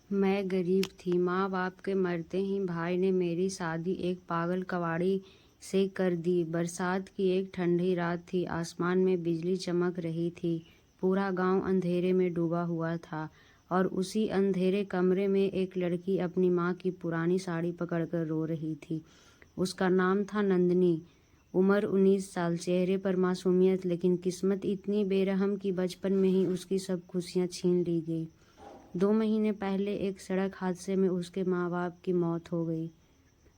मैं गरीब थी। माँ बाप के मरते ही भाई ने मेरी शादी एक पागल कबाड़ी से कर दी। बरसात की एक ठंडी रात थी। आसमान में बिजली चमक रही थी। पूरा गांव अंधेरे में डूबा हुआ था और उसी अंधेरे कमरे में एक लड़की अपनी माँ की पुरानी साड़ी पकड़कर रो रही थी। उसका नाम था नंदनी। उम्र 19 साल, चेहरे पर मासूमियत, लेकिन किस्मत इतनी बेरहम कि बचपन में ही उसकी सब खुशियाँ छीन ली गई। 2 महीने पहले एक सड़क हादसे में उसके माँ बाप की मौत हो गई।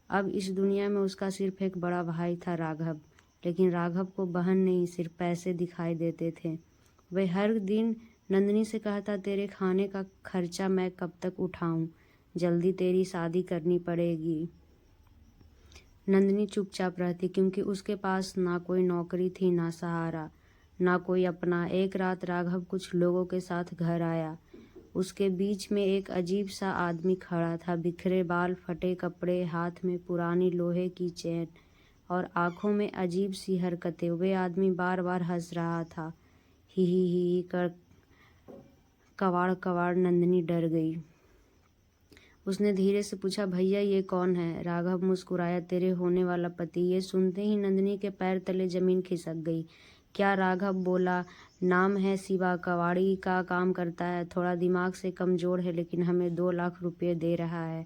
अब इस दुनिया में उसका सिर्फ एक बड़ा भाई था, राघव। लेकिन राघव को बहन नहीं, सिर्फ पैसे दिखाई देते थे। वह हर दिन नंदनी से कहता, तेरे खाने का खर्चा मैं कब तक उठाऊं? जल्दी तेरी शादी करनी पड़ेगी। नंदनी चुपचाप रहती, क्योंकि उसके पास ना कोई नौकरी थी, ना सहारा, ना कोई अपना। एक रात राघव कुछ लोगों के साथ घर आया। उसके बीच में एक अजीब सा आदमी खड़ा था, बिखरे बाल, फटे कपड़े, हाथ में पुरानी लोहे की चेन और आंखों में अजीब सी हरकतें। वे आदमी बार बार हंस रहा था, ही कर। कवाड़ कवाड़ नंदनी डर गई। उसने धीरे से पूछा, भैया ये कौन है? राघव मुस्कुराया, तेरे होने वाला पति। ये सुनते ही नंदनी के पैर तले जमीन खिसक गई। क्या? राघव बोला, नाम है शिवा, कबाड़ी का काम करता है, थोड़ा दिमाग से कमजोर है, लेकिन हमें 2 लाख रुपए दे रहा है।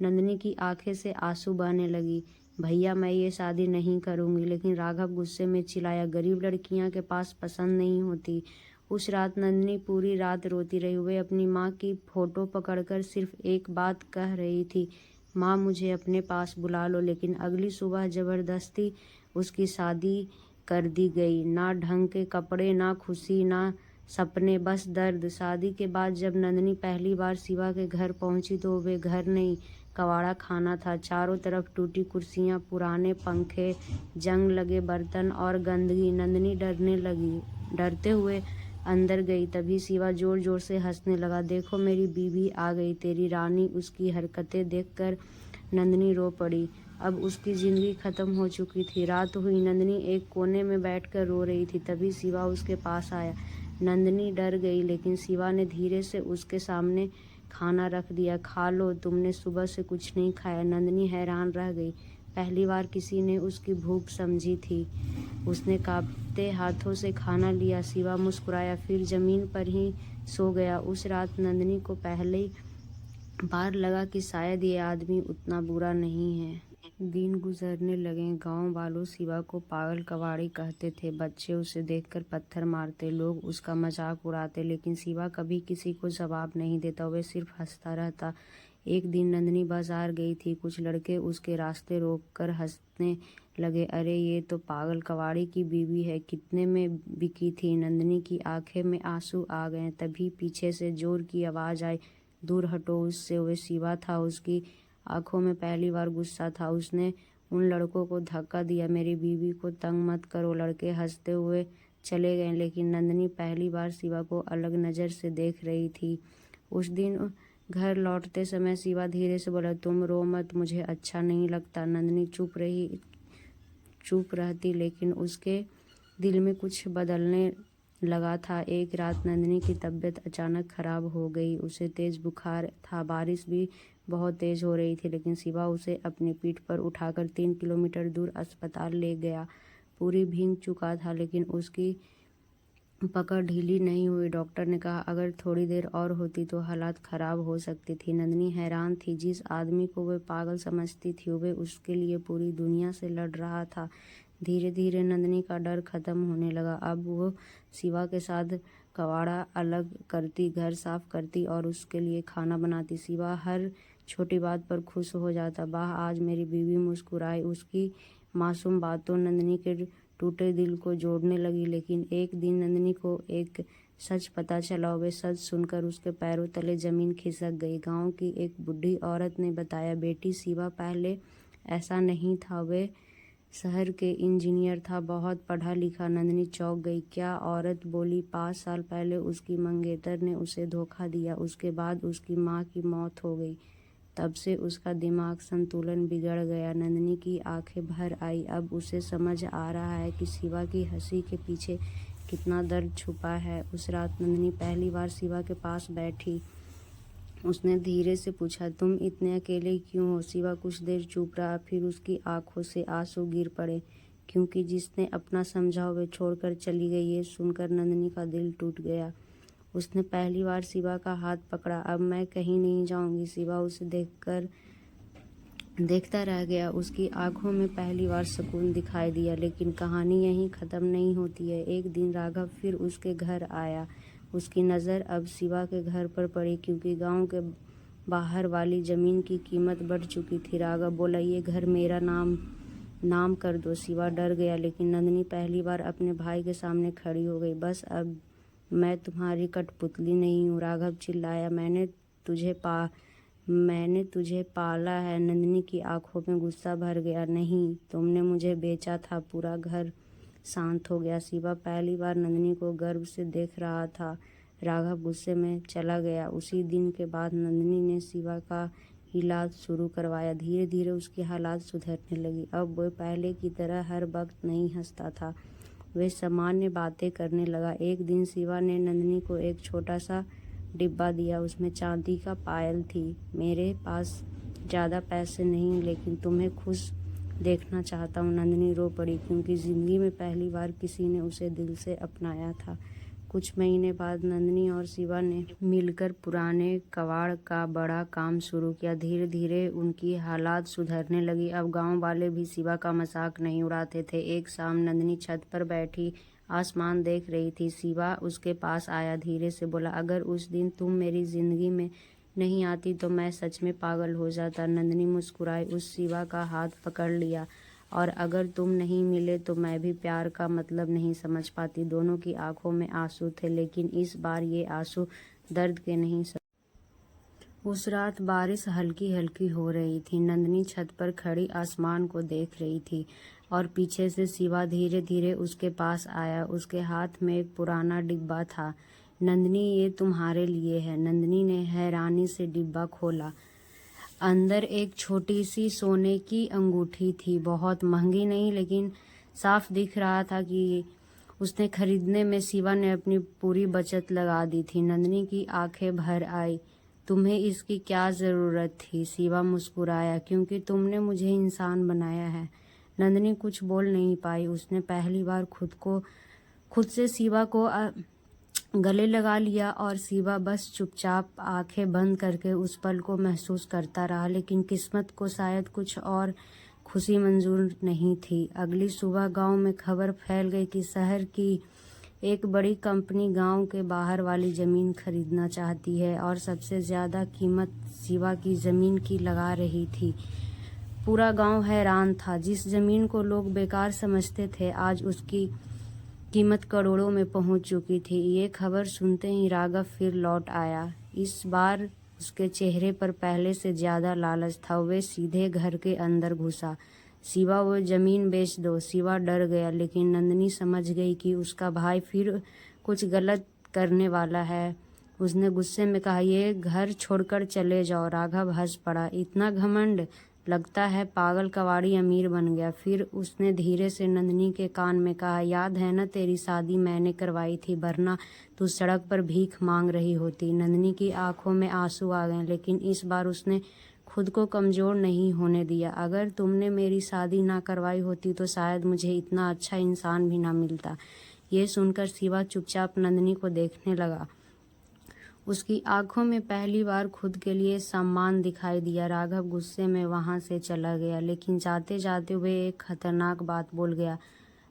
नंदनी की आंखें से आंसू बहने लगी। भैया मैं ये शादी नहीं करूंगी। लेकिन राघव गुस्से में चिल्लाया, गरीब लड़कियां के पास पसंद नहीं होती। उस रात नंदनी पूरी रात रोती रही। वे अपनी माँ की फोटो पकड़कर सिर्फ एक बात कह रही थी, माँ मुझे अपने पास बुला लो। लेकिन अगली सुबह जबरदस्ती उसकी शादी कर दी गई। ना ढंग के कपड़े, ना खुशी, ना सपने, बस दर्द। शादी के बाद जब नंदनी पहली बार शिवा के घर पहुंची तो वे घर नहीं, कबाड़ा खाना था। चारों तरफ टूटी कुर्सियां, पुराने पंखे, जंग लगे बर्तन और गंदगी। नंदनी डरने लगी। डरते हुए अंदर गई, तभी शिवा जोर जोर से हंसने लगा। देखो मेरी बीवी आ गई, तेरी रानी। उसकी हरकतें देखकर नंदनी रो पड़ी। अब उसकी जिंदगी खत्म हो चुकी थी। रात हुई, नंदनी एक कोने में बैठकर रो रही थी। तभी शिवा उसके पास आया। नंदनी डर गई, लेकिन शिवा ने धीरे से उसके सामने खाना रख दिया। खा लो, तुमने सुबह से कुछ नहीं खाया। नंदनी हैरान रह गई। पहली बार किसी ने उसकी भूख समझी थी। उसने कांपते हाथों से खाना लिया। शिवा मुस्कुराया, फिर जमीन पर ही सो गया। उस रात नंदनी को पहली बार लगा कि शायद ये आदमी उतना बुरा नहीं है। दिन गुजरने लगे। गांव वालों शिवा को पागल कबाड़ी कहते थे। बच्चे उसे देखकर पत्थर मारते, लोग उसका मजाक उड़ाते, लेकिन शिवा कभी किसी को जवाब नहीं देता। वह सिर्फ हंसता रहता। एक दिन नंदनी बाजार गई थी। कुछ लड़के उसके रास्ते रोककर हंसने लगे, अरे ये तो पागल कबाड़ी की बीवी है, कितने में बिकी थी? नंदनी की आंखें में आंसू आ गए। तभी पीछे से जोर की आवाज आई, दूर हटो उससे। वह शिवा था। उसकी आंखों में पहली बार गुस्सा था। उसने उन लड़कों को धक्का दिया, मेरी बीवी को तंग मत करो। लड़के हंसते हुए चले गए, लेकिन नंदनी पहली बार शिवा को अलग नज़र से देख रही थी। उस दिन घर लौटते समय शिवा धीरे से बोला, तुम रो मत, मुझे अच्छा नहीं लगता। नंदनी चुप रहती, लेकिन उसके दिल में कुछ बदलने लगा था। एक रात नंदनी की तबीयत अचानक खराब हो गई। उसे तेज बुखार था, बारिश भी बहुत तेज हो रही थी, लेकिन शिवा उसे अपनी पीठ पर उठाकर 3 किलोमीटर दूर अस्पताल ले गया। पूरी भीग चुका था, लेकिन उसकी पकड़ ढीली नहीं हुई। डॉक्टर ने कहा, अगर थोड़ी देर और होती तो हालात खराब हो सकती थी। नंदनी हैरान थी। जिस आदमी को वे पागल समझती थी, वे उसके लिए पूरी दुनिया से लड़ रहा था। धीरे धीरे नंदनी का डर खत्म होने लगा। अब वो शिवा के साथ कबाड़ा अलग करती, घर साफ करती और उसके लिए खाना बनाती। शिवा हर छोटी बात पर खुश हो जाता। वाह, आज मेरी बीवी मुस्कुराई। उसकी मासूम बातों नंदनी के टूटे दिल को जोड़ने लगी। लेकिन एक दिन नंदनी को एक सच पता चला। वे सच सुनकर उसके पैरों तले जमीन खिसक गई। गांव की एक बूढ़ी औरत ने बताया, बेटी शिवा पहले ऐसा नहीं था, वे शहर के इंजीनियर था, बहुत पढ़ा लिखा। नंदनी चौंक गई। क्या? औरत बोली, 5 साल पहले उसकी मंगेतर ने उसे धोखा दिया। उसके बाद उसकी माँ की मौत हो गई। तब से उसका दिमाग संतुलन बिगड़ गया। नंदनी की आंखें भर आई। अब उसे समझ आ रहा है कि शिवा की हंसी के पीछे कितना दर्द छुपा है। उस रात नंदनी पहली बार शिवा के पास बैठी। उसने धीरे से पूछा, तुम इतने अकेले क्यों हो? शिवा कुछ देर चुप रहा, फिर उसकी आंखों से आंसू गिर पड़े, क्योंकि जिसने अपना समझा वे छोड़कर चली गई। ये सुनकर नंदिनी का दिल टूट गया। उसने पहली बार शिवा का हाथ पकड़ा। अब मैं कहीं नहीं जाऊंगी। शिवा उसे देखता रह गया। उसकी आंखों में पहली बार सुकून दिखाई दिया। लेकिन कहानी यहीं ख़त्म नहीं होती है। एक दिन राघव फिर उसके घर आया। उसकी नज़र अब शिवा के घर पर पड़ी, क्योंकि गांव के बाहर वाली ज़मीन की कीमत बढ़ चुकी थी। राघव बोला, ये घर मेरा नाम कर दो। शिवा डर गया, लेकिन नंदिनी पहली बार अपने भाई के सामने खड़ी हो गई। बस अब मैं तुम्हारी कठपुतली नहीं हूँ। राघव चिल्लाया, मैंने तुझे पाला है। नंदिनी की आंखों में गुस्सा भर गया। नहीं, तुमने मुझे बेचा था। पूरा घर शांत हो गया। शिवा पहली बार नंदिनी को गर्व से देख रहा था। राघव गुस्से में चला गया। उसी दिन के बाद नंदिनी ने शिवा का इलाज शुरू करवाया। धीरे धीरे उसकी हालात सुधरने लगी। अब वो पहले की तरह हर वक्त नहीं हंसता था। वे सामान्य बातें करने लगा। एक दिन शिवा ने नंदिनी को एक छोटा सा डिब्बा दिया। उसमें चांदी का पायल थी। मेरे पास ज़्यादा पैसे नहीं, लेकिन तुम्हें खुश देखना चाहता हूँ। नंदिनी रो पड़ी, क्योंकि ज़िंदगी में पहली बार किसी ने उसे दिल से अपनाया था। कुछ महीने बाद नंदिनी और शिवा ने मिलकर पुराने कबाड़ का बड़ा काम शुरू किया। धीरे धीरे उनकी हालात सुधरने लगी। अब गांव वाले भी शिवा का मजाक नहीं उड़ाते थे। एक शाम नंदिनी छत पर बैठी आसमान देख रही थी। शिवा उसके पास आया, धीरे से बोला, अगर उस दिन तुम मेरी जिंदगी में नहीं आती तो मैं सच में पागल हो जाता। नंदिनी मुस्कुराई, उस शिवा का हाथ पकड़ लिया, और अगर तुम नहीं मिले तो मैं भी प्यार का मतलब नहीं समझ पाती। दोनों की आंखों में आंसू थे, लेकिन इस बार ये आंसू दर्द के नहीं। उस रात बारिश हल्की हल्की हो रही थी। नंदिनी छत पर खड़ी आसमान को देख रही थी, और पीछे से शिवा धीरे धीरे उसके पास आया। उसके हाथ में एक पुराना डिब्बा था। नंदिनी, ये तुम्हारे लिए है। नंदिनी ने हैरानी से डिब्बा खोला। अंदर एक छोटी सी सोने की अंगूठी थी। बहुत महंगी नहीं, लेकिन साफ दिख रहा था कि उसने खरीदने में शिवा ने अपनी पूरी बचत लगा दी थी। नंदिनी की आंखें भर आई। तुम्हें इसकी क्या ज़रूरत थी? शिवा मुस्कुराया, क्योंकि तुमने मुझे इंसान बनाया है। नंदिनी कुछ बोल नहीं पाई। उसने पहली बार खुद से शिवा को गले लगा लिया, और शिवा बस चुपचाप आंखें बंद करके उस पल को महसूस करता रहा। लेकिन किस्मत को शायद कुछ और खुशी मंजूर नहीं थी। अगली सुबह गांव में खबर फैल गई कि शहर की एक बड़ी कंपनी गांव के बाहर वाली ज़मीन खरीदना चाहती है, और सबसे ज़्यादा कीमत शिवा की ज़मीन की लगा रही थी। पूरा गांव हैरान था। जिस ज़मीन को लोग बेकार समझते थे, आज उसकी कीमत करोड़ों में पहुंच चुकी थी। ये खबर सुनते ही राघव फिर लौट आया। इस बार उसके चेहरे पर पहले से ज़्यादा लालच था। वे सीधे घर के अंदर घुसा। शिवा, वो ज़मीन बेच दो। शिवा डर गया, लेकिन नंदिनी समझ गई कि उसका भाई फिर कुछ गलत करने वाला है। उसने गुस्से में कहा, ये घर छोड़कर चले जाओ। राघव हंस पड़ा, इतना घमंड? लगता है पागल कबाड़ी अमीर बन गया। फिर उसने धीरे से नंदिनी के कान में कहा, याद है ना, तेरी शादी मैंने करवाई थी, वरना तू सड़क पर भीख मांग रही होती। नंदिनी की आंखों में आंसू आ गए, लेकिन इस बार उसने खुद को कमज़ोर नहीं होने दिया। अगर तुमने मेरी शादी ना करवाई होती तो शायद मुझे इतना अच्छा इंसान भी ना मिलता। ये सुनकर शिवा चुपचाप नंदिनी को देखने लगा। उसकी आंखों में पहली बार खुद के लिए सम्मान दिखाई दिया। राघव गुस्से में वहां से चला गया, लेकिन जाते जाते हुए एक खतरनाक बात बोल गया,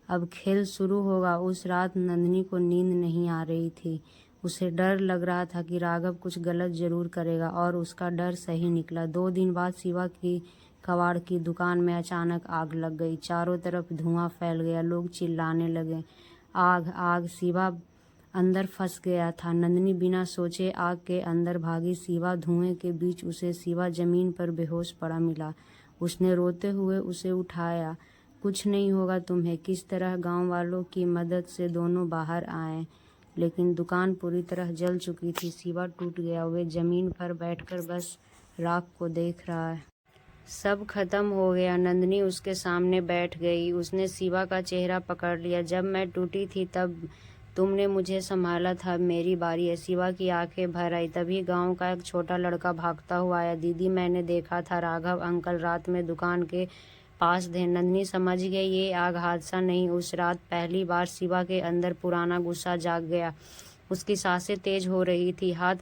अब खेल शुरू होगा। उस रात नंदिनी को नींद नहीं आ रही थी। उसे डर लग रहा था कि राघव कुछ गलत जरूर करेगा, और उसका डर सही निकला। 2 दिन बाद शिवा की कबाड़ की दुकान में अचानक आग लग गई। चारों तरफ धुआं फैल गया। लोग चिल्लाने लगे, आग आग। शिवा अंदर फंस गया था। नंदिनी बिना सोचे आग के अंदर भागी। शिवा धुएं के बीच शिवा जमीन पर बेहोश पड़ा मिला। उसने रोते हुए उसे उठाया। कुछ नहीं होगा तुम्हें। किस तरह गांव वालों की मदद से दोनों बाहर आए, लेकिन दुकान पूरी तरह जल चुकी थी। शिवा टूट गया। वे जमीन पर बैठकर बस राख को देख रहा है। सब खत्म हो गया। नंदिनी उसके सामने बैठ गई। उसने शिवा का चेहरा पकड़ लिया। जब मैं टूटी थी तब तुमने मुझे संभाला था, अब मेरी बारी है। शिवा की आंखें भर आई। तभी गांव का एक छोटा लड़का भागता हुआ आया। दीदी, मैंने देखा था, राघव अंकल रात में दुकान के पास थे। नंदनी समझ गई ये आग हादसा नहीं, उस रात पहली बार शिवा के अंदर पुराना गुस्सा जाग गया। उसकी सांसें तेज हो रही थी, हाथ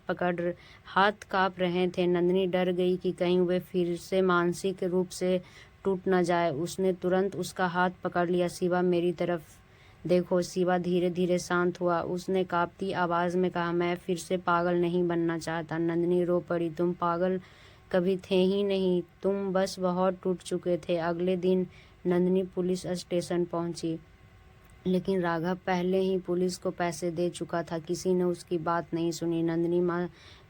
कांप रहे थे। नंदनी डर गई कि कहीं वे फिर से मानसिक रूप से टूट न जाए। उसने तुरंत उसका हाथ पकड़ लिया। शिवा, मेरी तरफ देखो। शिवा धीरे धीरे शांत हुआ। उसने कांपती आवाज में कहा, मैं फिर से पागल नहीं बनना चाहता। नंदनी रो पड़ी। तुम पागल कभी थे ही नहीं, तुम बस बहुत टूट चुके थे। अगले दिन नंदनी पुलिस स्टेशन पहुंची, लेकिन राघव पहले ही पुलिस को पैसे दे चुका था। किसी ने उसकी बात नहीं सुनी। नंदनी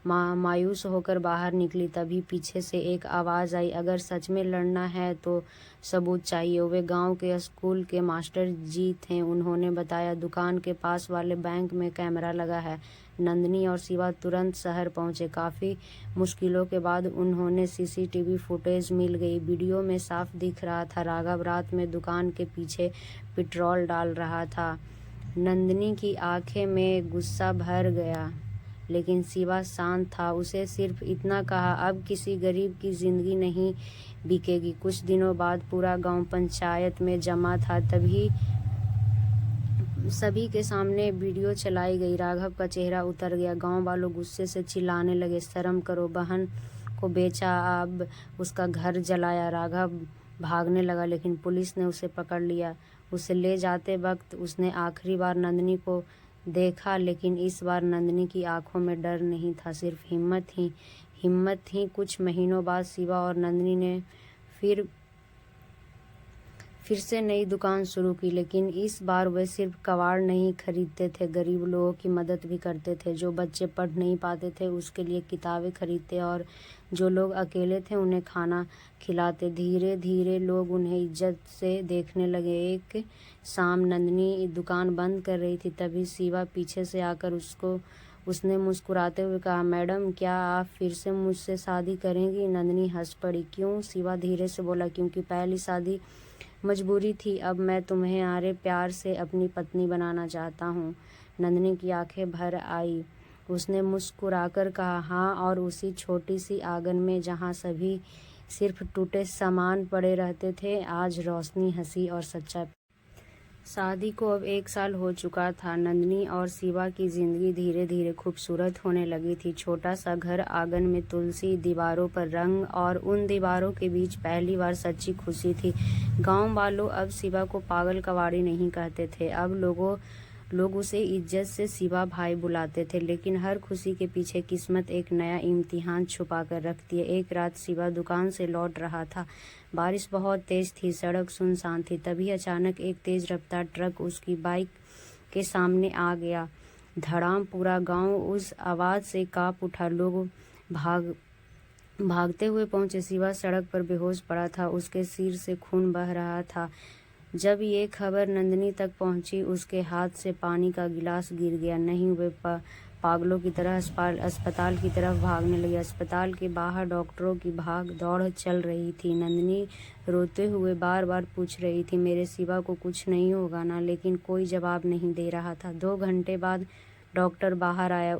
मायूस होकर बाहर निकली। तभी पीछे से एक आवाज़ आई, अगर सच में लड़ना है तो सबूत चाहिए। वे गांव के स्कूल के मास्टर जी थे। उन्होंने बताया, दुकान के पास वाले बैंक में कैमरा लगा है। नंदनी और शिवा तुरंत शहर पहुंचे। काफ़ी मुश्किलों के बाद उन्होंने सीसीटीवी फुटेज मिल गई। वीडियो में साफ दिख रहा था राघव रात में दुकान के पीछे पेट्रोल डाल रहा था। नंदनी की आंखें में गुस्सा भर गया, लेकिन शिवा शांत था। उसे सिर्फ इतना कहा, अब किसी गरीब की जिंदगी नहीं बिकेगी। कुछ दिनों बाद पूरा गांव पंचायत में जमा था। तभी सभी के सामने वीडियो चलाई गई। राघव का चेहरा उतर गया। गांव वालों गुस्से से चिल्लाने लगे, शर्म करो, बहन को बेचा, अब उसका घर जलाया। राघव भागने लगा, लेकिन पुलिस ने उसे पकड़ लिया। उसे ले जाते वक्त उसने आखिरी बार नंदनी को देखा, लेकिन इस बार नंदनी की आंखों में डर नहीं था, सिर्फ हिम्मत थी। कुछ महीनों बाद शिवा और नंदनी ने फिर से नई दुकान शुरू की, लेकिन इस बार वे सिर्फ कबाड़ नहीं खरीदते थे, गरीब लोगों की मदद भी करते थे। जो बच्चे पढ़ नहीं पाते थे उसके लिए किताबें खरीदते, और जो लोग अकेले थे उन्हें खाना खिलाते। धीरे धीरे लोग उन्हें इज्जत से देखने लगे। एक शाम नंदनी दुकान बंद कर रही थी, तभी शिवा पीछे से आकर उसने मुस्कुराते हुए कहा, मैडम, क्या आप फिर से मुझसे शादी करेंगी? नंदनी हंस पड़ी। क्यों? शिवा धीरे से बोला, क्योंकि पहली शादी मजबूरी थी, अब मैं तुम्हें आरे प्यार से अपनी पत्नी बनाना चाहता हूँ। नंदनी की आंखें भर आई। उसने मुस्कुराकर कहा, हाँ, और उसी छोटी सी आंगन में जहाँ सभी सिर्फ टूटे सामान पड़े रहते थे, आज रोशनी, हंसी और सच्चा। शादी को अब 1 साल हो चुका था। नंदनी और शिवा की जिंदगी धीरे धीरे खूबसूरत होने लगी थी। छोटा सा घर, आंगन में तुलसी, दीवारों पर रंग, और उन दीवारों के बीच पहली बार सच्ची खुशी थी। गांव वालों अब शिवा को पागल कबाड़ी नहीं कहते थे। अब लोग उसे इज्जत से शिवा भाई बुलाते थे। लेकिन हर खुशी के पीछे किस्मत एक नया इम्तिहान छुपा कर रखती है। एक रात शिवा दुकान से लौट रहा था। बारिश बहुत तेज थी, सड़क सुनसान थी। तभी अचानक एक तेज रफ्तार ट्रक उसकी बाइक के सामने आ गया। धड़ाम! पूरा गांव उस आवाज से कांप उठा। लोग भागते हुए पहुंचे। शिवा सड़क पर बेहोश पड़ा था, उसके सिर से खून बह रहा था। जब ये खबर नंदनी तक पहुंची, उसके हाथ से पानी का गिलास गिर गया। नहीं, वे पागलों की तरह अस्पताल की तरफ भागने लगे। अस्पताल के बाहर डॉक्टरों की भाग दौड़ चल रही थी। नंदनी रोते हुए बार बार पूछ रही थी, मेरे शिवा को कुछ नहीं होगा ना? लेकिन कोई जवाब नहीं दे रहा था। 2 घंटे बाद डॉक्टर बाहर आया।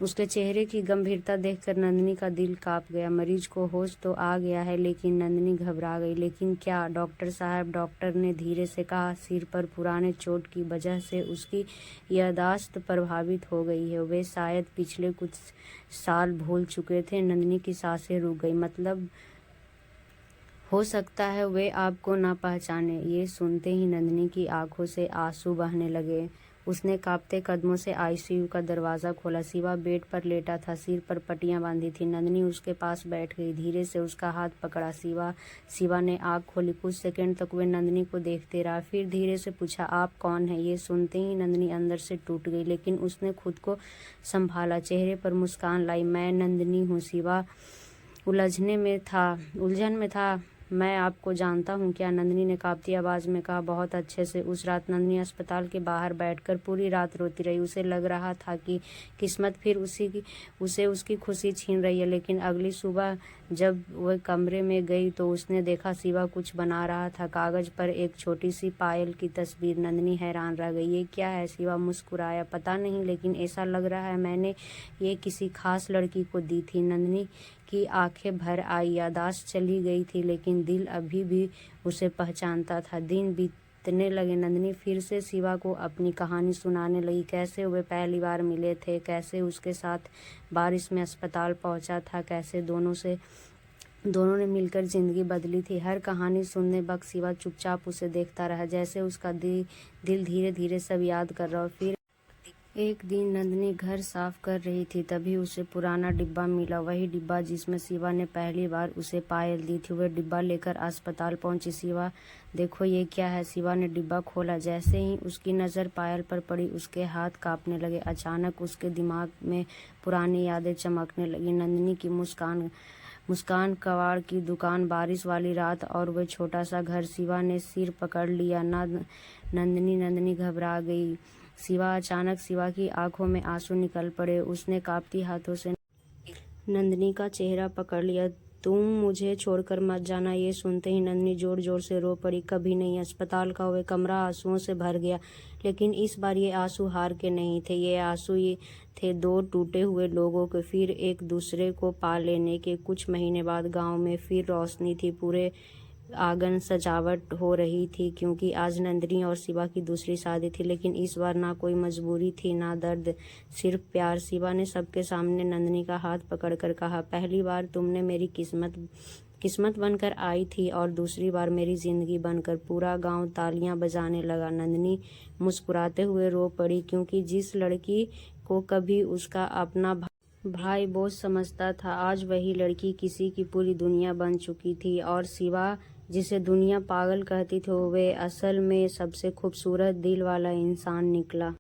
उसके चेहरे की गंभीरता देखकर नंदनी का दिल कांप गया। मरीज को होश तो आ गया है, लेकिन नंदनी घबरा गई। लेकिन क्या? डॉक्टर साहब, डॉक्टर ने धीरे से कहा, सिर पर पुराने चोट की वजह से उसकी याददाश्त प्रभावित हो गई है। वे शायद पिछले कुछ साल भूल चुके थे। नंदनी की सांसें रुक गई। मतलब, हो सकता है वे आपको ना पहचाने। ये सुनते ही नंदनी की आंखों से आंसू बहने लगे। उसने कांपते कदमों से आईसीयू का दरवाजा खोला। शिवा बेड पर लेटा था, सिर पर पट्टियां बांधी थी। नंदनी उसके पास बैठ गई, धीरे से उसका हाथ पकड़ा। शिवा ने आंख खोली। कुछ सेकंड तक वे नंदनी को देखते रहा, फिर धीरे से पूछा, आप कौन है? ये सुनते ही नंदनी अंदर से टूट गई, लेकिन उसने खुद को संभाला, चेहरे पर मुस्कान लाई। मैं नंदनी हूँ। शिवा उलझन में था। मैं आपको जानता हूँ क्या? नंदिनी ने कांपती आवाज में कहा। बहुत अच्छे से। उस रात नंदिनी अस्पताल के बाहर बैठकर पूरी रात रोती रही। उसे लग रहा था कि किस्मत फिर उसे उसकी खुशी छीन रही है। लेकिन अगली सुबह जब वह कमरे में गई तो उसने देखा शिवा कुछ बना रहा था, कागज पर एक छोटी सी पायल की तस्वीर। नंदिनी हैरान रह गई। ये क्या है? शिवा मुस्कुराया। पता नहीं, लेकिन ऐसा लग रहा है मैंने ये किसी खास लड़की को दी थी। नंदिनी की आंखें भर आई। याददाश्त चली गई थी लेकिन दिल अभी भी उसे पहचानता था। दिन बीतने लगे। नंदिनी फिर से शिवा को अपनी कहानी सुनाने लगी। कैसे वे पहली बार मिले थे, कैसे उसके साथ बारिश में अस्पताल पहुंचा था, कैसे दोनों ने मिलकर जिंदगी बदली थी। हर कहानी सुनने वक्त शिवा चुपचाप उसे देखता रहा, जैसे उसका दिल धीरे धीरे सब याद कर रहा हो। फिर एक दिन नंदिनी घर साफ कर रही थी, तभी उसे पुराना डिब्बा मिला। वही डिब्बा जिसमें शिवा ने पहली बार उसे पायल दी थी। वह डिब्बा लेकर अस्पताल पहुंची। शिवा, देखो ये क्या है? शिवा ने डिब्बा खोला। जैसे ही उसकी नज़र पायल पर पड़ी उसके हाथ कांपने लगे। अचानक उसके दिमाग में पुरानी यादें चमकने लगी। नंदिनी की मुस्कान, कबाड़ की दुकान, बारिश वाली रात और वह छोटा सा घर। शिवा ने सिर पकड़ लिया। नंदिनी घबरा गई। अचानक शिवा की आंखों में आंसू निकल पड़े। उसने कांपती हाथों से नंदिनी का चेहरा पकड़ लिया। तुम मुझे छोड़कर मत जाना। ये सुनते ही नंदिनी जोर जोर से रो पड़ी। कभी नहीं। अस्पताल का वह कमरा आंसुओं से भर गया। लेकिन इस बार ये आंसू हार के नहीं थे। ये थे दो टूटे हुए लोगों के फिर एक दूसरे को पा लेने के। कुछ महीने बाद गांव में फिर रोशनी थी। पूरे आंगन सजावट हो रही थी क्योंकि आज नंदिनी और शिवा की दूसरी शादी थी। लेकिन इस बार ना कोई मजबूरी थी, ना दर्द, सिर्फ प्यार। शिवा ने सबके सामने नंदिनी का हाथ पकड़कर कहा, पहली बार तुमने मेरी किस्मत बनकर आई थी और दूसरी बार मेरी जिंदगी बनकर। पूरा गांव तालियां बजाने लगा। नंदिनी मुस्कुराते हुए रो पड़ी क्योंकि जिस लड़की को कभी उसका अपना भाई बोझ समझता था, आज वही लड़की किसी की पूरी दुनिया बन चुकी थी। और शिवा, जिसे दुनिया पागल कहती थी, वे असल में सबसे खूबसूरत दिल वाला इंसान निकला।